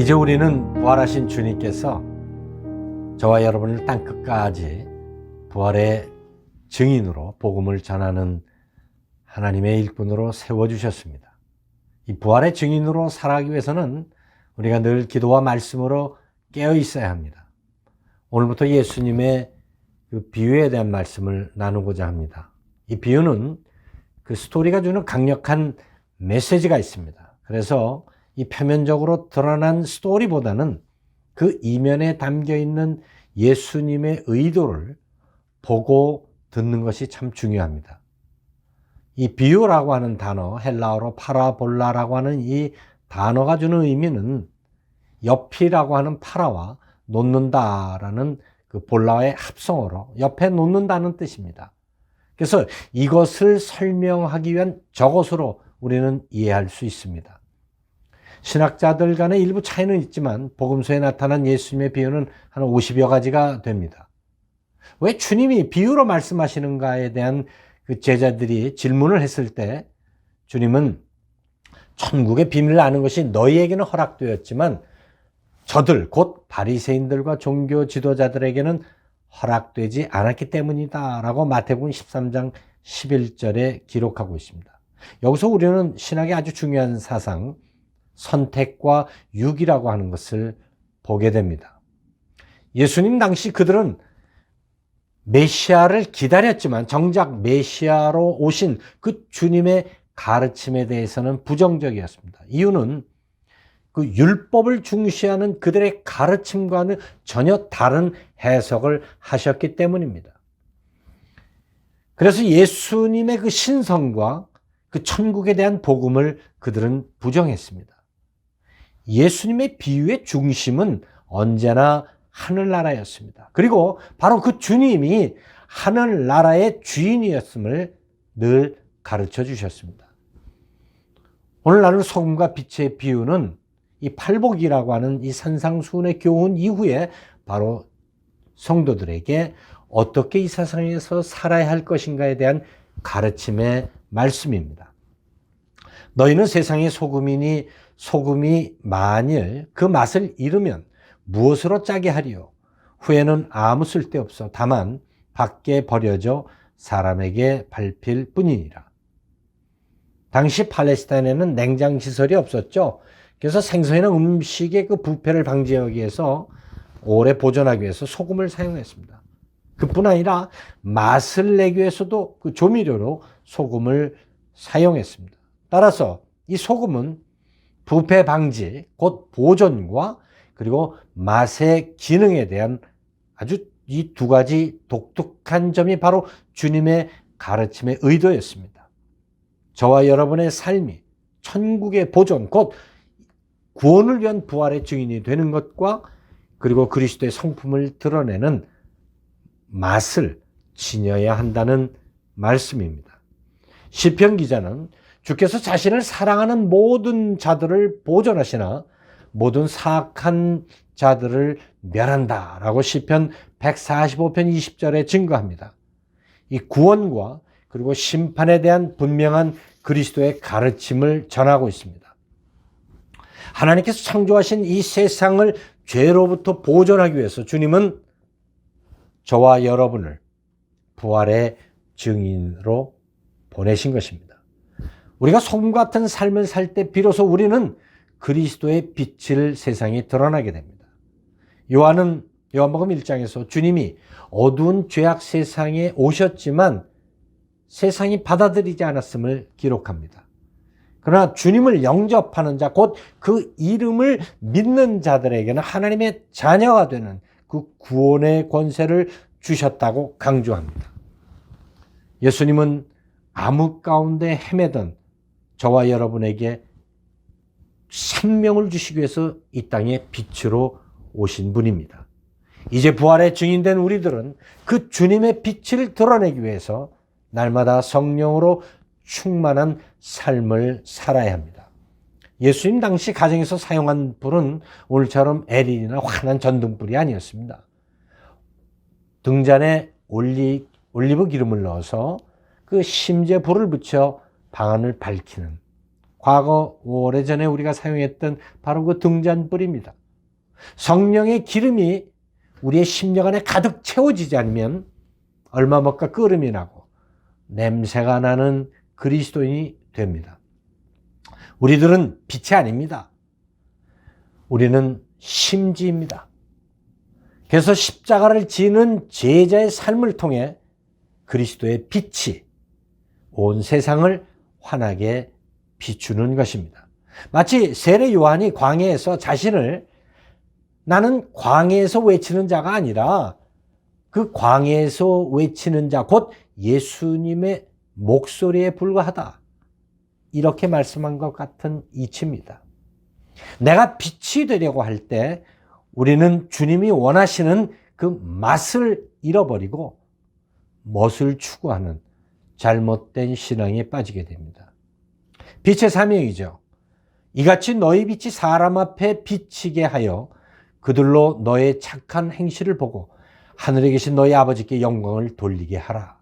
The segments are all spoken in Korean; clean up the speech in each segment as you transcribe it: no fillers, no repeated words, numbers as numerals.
이제 우리는 부활하신 주님께서 저와 여러분을 땅끝까지 부활의 증인으로 복음을 전하는 하나님의 일꾼으로 세워주셨습니다. 이 부활의 증인으로 살아가기 위해서는 우리가 늘 기도와 말씀으로 깨어 있어야 합니다. 오늘부터 예수님의 그 비유에 대한 말씀을 나누고자 합니다. 이 비유는 그 스토리가 주는 강력한 메시지가 있습니다. 그래서 이 표면적으로 드러난 스토리보다는 그 이면에 담겨 있는 예수님의 의도를 보고 듣는 것이 참 중요합니다. 이 비유라고 하는 단어, 헬라어로 파라볼라라고 하는 이 단어가 주는 의미는 옆이라고 하는 파라와 놓는다라는 그 볼라의 합성어로 옆에 놓는다는 뜻입니다. 그래서 이것을 설명하기 위한 저것으로 우리는 이해할 수 있습니다. 신학자들 간의 일부 차이는 있지만 복음서에 나타난 예수님의 비유는 한 50여 가지가 됩니다. 왜 주님이 비유로 말씀하시는가에 대한 그 제자들이 질문을 했을 때 주님은 천국의 비밀을 아는 것이 너희에게는 허락되었지만 저들 곧 바리새인들과 종교 지도자들에게는 허락되지 않았기 때문이다 라고 마태복음 13장 11절에 기록하고 있습니다. 여기서 우리는 신학의 아주 중요한 사상, 선택과 유기라고 하는 것을 보게 됩니다. 예수님 당시 그들은 메시아를 기다렸지만 정작 메시아로 오신 그 주님의 가르침에 대해서는 부정적이었습니다. 이유는 그 율법을 중시하는 그들의 가르침과는 전혀 다른 해석을 하셨기 때문입니다. 그래서 예수님의 그 신성과 그 천국에 대한 복음을 그들은 부정했습니다. 예수님의 비유의 중심은 언제나 하늘나라였습니다. 그리고 바로 그 주님이 하늘나라의 주인이었음을 늘 가르쳐 주셨습니다. 오늘 나눌 소금과 빛의 비유는 이 팔복이라고 하는 이 산상수훈의 교훈 이후에 바로 성도들에게 어떻게 이 세상에서 살아야 할 것인가에 대한 가르침의 말씀입니다. 너희는 세상의 소금이니 소금이 만일 그 맛을 잃으면 무엇으로 짜게 하리요? 후에는 아무 쓸데없어 다만 밖에 버려져 사람에게 밟힐 뿐이니라. 당시 팔레스타인에는 냉장시설이 없었죠. 그래서 생선이나 음식의 그 부패를 방지하기 위해서 오래 보존하기 위해서 소금을 사용했습니다. 그뿐 아니라 맛을 내기 위해서도 그 조미료로 소금을 사용했습니다. 따라서 이 소금은 부패 방지, 곧 보존과 그리고 맛의 기능에 대한 아주 이 두 가지 독특한 점이 바로 주님의 가르침의 의도였습니다. 저와 여러분의 삶이 천국의 보존, 곧 구원을 위한 부활의 증인이 되는 것과 그리고 그리스도의 성품을 드러내는 맛을 지녀야 한다는 말씀입니다. 시편 기자는 주께서 자신을 사랑하는 모든 자들을 보존하시나 모든 사악한 자들을 멸한다 라고 시편 145편 20절에 증거합니다. 이 구원과 그리고 심판에 대한 분명한 그리스도의 가르침을 전하고 있습니다. 하나님께서 창조하신 이 세상을 죄로부터 보존하기 위해서 주님은 저와 여러분을 부활의 증인으로 보내신 것입니다. 우리가 소금 같은 삶을 살 때 비로소 우리는 그리스도의 빛을 세상에 드러나게 됩니다. 요한복음 1장에서 주님이 어두운 죄악 세상에 오셨지만 세상이 받아들이지 않았음을 기록합니다. 그러나 주님을 영접하는 자, 곧 그 이름을 믿는 자들에게는 하나님의 자녀가 되는 그 구원의 권세를 주셨다고 강조합니다. 예수님은 암흑 가운데 헤매던 저와 여러분에게 생명을 주시기 위해서 이 땅에 빛으로 오신 분입니다. 이제 부활의 증인된 우리들은 그 주님의 빛을 드러내기 위해서 날마다 성령으로 충만한 삶을 살아야 합니다. 예수님 당시 가정에서 사용한 불은 오늘처럼 LED나 환한 전등불이 아니었습니다. 등잔에 올리브 기름을 넣어서 그 심지에 불을 붙여 방안을 밝히는 과거 오래전에 우리가 사용했던 바로 그 등잔불입니다. 성령의 기름이 우리의 심령 안에 가득 채워지지 않으면 얼마 못 가 끓음이 나고 냄새가 나는 그리스도인이 됩니다. 우리들은 빛이 아닙니다. 우리는 심지입니다. 그래서 십자가를 지는 제자의 삶을 통해 그리스도의 빛이 온 세상을 환하게 비추는 것입니다. 마치 세례 요한이 광야에서 자신을 나는 광야에서 외치는 자가 아니라 그 광야에서 외치는 자, 곧 예수님의 목소리에 불과하다. 이렇게 말씀한 것 같은 이치입니다. 내가 빛이 되려고 할 때 우리는 주님이 원하시는 그 맛을 잃어버리고 멋을 추구하는 잘못된 신앙에 빠지게 됩니다. 빛의 사명이죠. 이같이 너희 빛이 사람 앞에 비치게 하여 그들로 너의 착한 행실을 보고 하늘에 계신 너희 아버지께 영광을 돌리게 하라.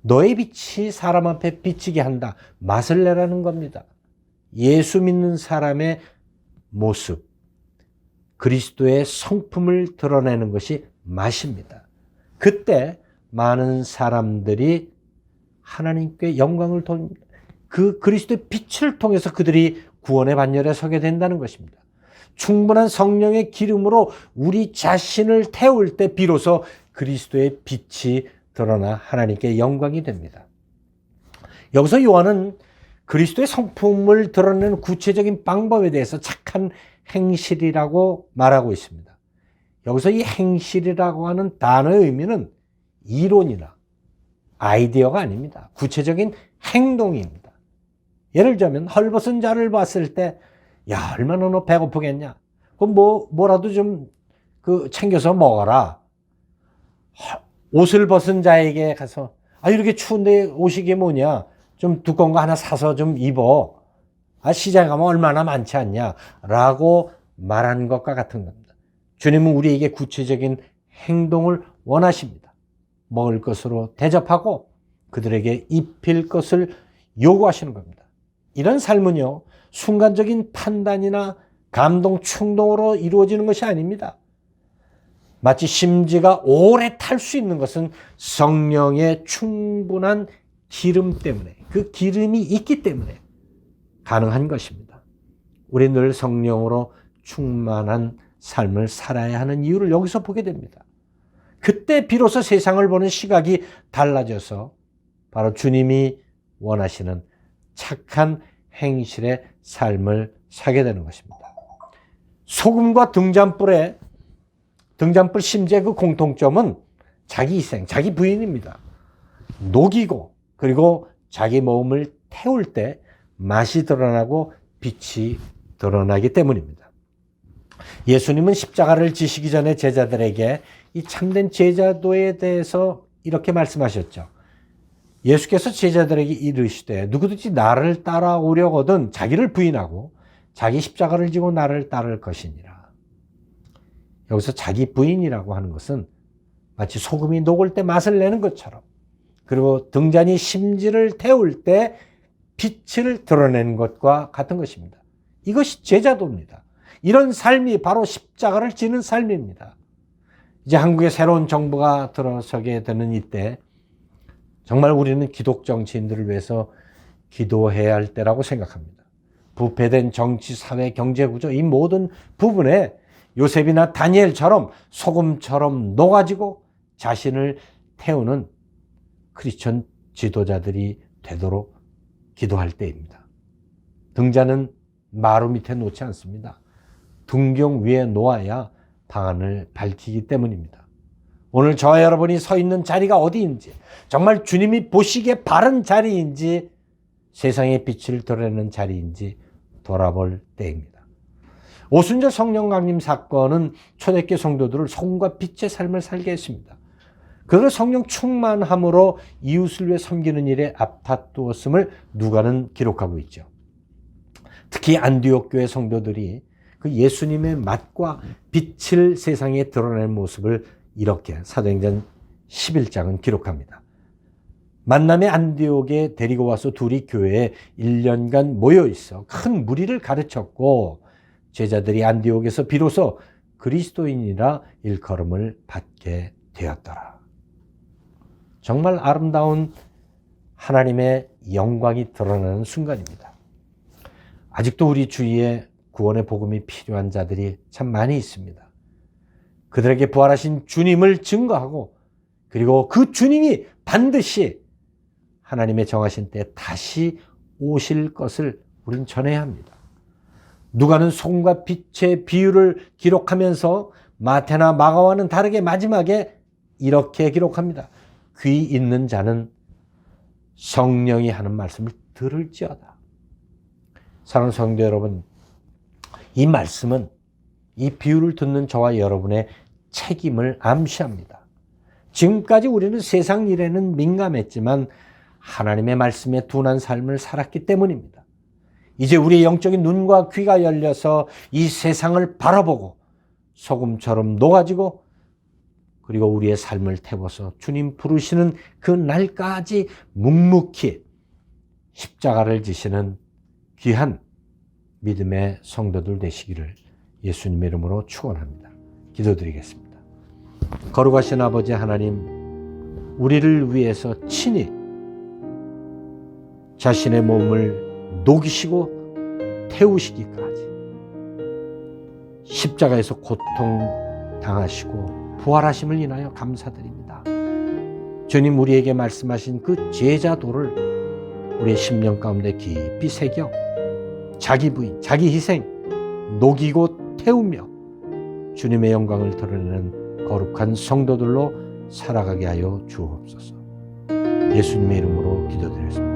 너의 빛이 사람 앞에 비치게 한다. 맛을 내라는 겁니다. 예수 믿는 사람의 모습, 그리스도의 성품을 드러내는 것이 맛입니다. 그때 많은 사람들이 하나님께 영광을 돌립니다. 그 그리스도의 빛을 통해서 그들이 구원의 반열에 서게 된다는 것입니다. 충분한 성령의 기름으로 우리 자신을 태울 때 비로소 그리스도의 빛이 드러나 하나님께 영광이 됩니다. 여기서 요한은 그리스도의 성품을 드러내는 구체적인 방법에 대해서 착한 행실이라고 말하고 있습니다. 여기서 이 행실이라고 하는 단어의 의미는 이론이나 아이디어가 아닙니다. 구체적인 행동입니다. 예를 들자면 헐벗은 자를 봤을 때 야, 얼마나 너 배고프겠냐? 그럼 뭐라도 좀 챙겨서 먹어라. 옷을 벗은 자에게 가서 이렇게 추운데 옷이 이게 뭐냐? 좀 두꺼운 거 하나 사서 좀 입어. 시장에 가면 얼마나 많지 않냐? 라고 말하는 것과 같은 겁니다. 주님은 우리에게 구체적인 행동을 원하십니다. 먹을 것으로 대접하고 그들에게 입힐 것을 요구하시는 겁니다. 이런 삶은요, 순간적인 판단이나 감동, 충동으로 이루어지는 것이 아닙니다. 마치 심지가 오래 탈 수 있는 것은 성령의 충분한 기름 때문에, 그 기름이 있기 때문에 가능한 것입니다. 우리 늘 성령으로 충만한 삶을 살아야 하는 이유를 여기서 보게 됩니다. 그때 비로소 세상을 보는 시각이 달라져서 바로 주님이 원하시는 착한 행실의 삶을 사게 되는 것입니다. 소금과 등잔불 심지의 그 공통점은 자기 희생, 자기 부인입니다. 녹이고 그리고 자기 몸을 태울 때 맛이 드러나고 빛이 드러나기 때문입니다. 예수님은 십자가를 지시기 전에 제자들에게 이 참된 제자도에 대해서 이렇게 말씀하셨죠. 예수께서 제자들에게 이르시되 누구든지 나를 따라오려거든 자기를 부인하고 자기 십자가를 지고 나를 따를 것이니라. 여기서 자기 부인이라고 하는 것은 마치 소금이 녹을 때 맛을 내는 것처럼, 그리고 등잔이 심지를 태울 때 빛을 드러내는 것과 같은 것입니다. 이것이 제자도입니다. 이런 삶이 바로 십자가를 지는 삶입니다. 이제 한국에 새로운 정부가 들어서게 되는 이때 정말 우리는 기독 정치인들을 위해서 기도해야 할 때라고 생각합니다. 부패된 정치, 사회, 경제 구조, 이 모든 부분에 요셉이나 다니엘처럼 소금처럼 녹아지고 자신을 태우는 크리스천 지도자들이 되도록 기도할 때입니다. 등잔은 마루 밑에 놓지 않습니다. 등경 위에 놓아야 방안을 밝히기 때문입니다. 오늘 저와 여러분이 서 있는 자리가 어디인지, 정말 주님이 보시기에 바른 자리인지, 세상의 빛을 드러내는 자리인지 돌아볼 때입니다. 오순절 성령 강림 사건은 초대교회 성도들을 소금과 빛의 삶을 살게 했습니다. 그들을 성령 충만함으로 이웃을 위해 섬기는 일에 앞다투었음을 누가는 기록하고 있죠. 특히 안디옥 교회 성도들이 그 예수님의 맛과 빛을 세상에 드러낸 모습을 이렇게 사도행전 11장은 기록합니다. 만남의 안디옥에 데리고 와서 둘이 교회에 1년간 모여 있어 큰 무리를 가르쳤고 제자들이 안디옥에서 비로소 그리스도인이라 일컬음을 받게 되었더라. 정말 아름다운 하나님의 영광이 드러나는 순간입니다. 아직도 우리 주위에 구원의 복음이 필요한 자들이 참 많이 있습니다. 그들에게 부활하신 주님을 증거하고 그리고 그 주님이 반드시 하나님의 정하신 때 다시 오실 것을 우린 전해야 합니다. 누가는 소금과 빛의 비유를 기록하면서 마태나 마가와는 다르게 마지막에 이렇게 기록합니다. 귀 있는 자는 성령이 하는 말씀을 들을지어다. 사랑하는 성도 여러분, 이 말씀은 이 비유를 듣는 저와 여러분의 책임을 암시합니다. 지금까지 우리는 세상 일에는 민감했지만 하나님의 말씀에 둔한 삶을 살았기 때문입니다. 이제 우리의 영적인 눈과 귀가 열려서 이 세상을 바라보고 소금처럼 녹아지고 그리고 우리의 삶을 태워서 주님 부르시는 그 날까지 묵묵히 십자가를 지시는 귀한 믿음의 성도들 되시기를 예수님의 이름으로 축원합니다. 기도드리겠습니다. 거룩하신 아버지 하나님, 우리를 위해서 친히 자신의 몸을 녹이시고 태우시기까지 십자가에서 고통 당하시고 부활하심을 인하여 감사드립니다. 주님, 우리에게 말씀하신 그 제자도를 우리의 심령 가운데 깊이 새겨 자기 부인, 자기 희생, 녹이고 태우며 주님의 영광을 드러내는 거룩한 성도들로 살아가게 하여 주옵소서. 예수님의 이름으로 기도드렸습니다.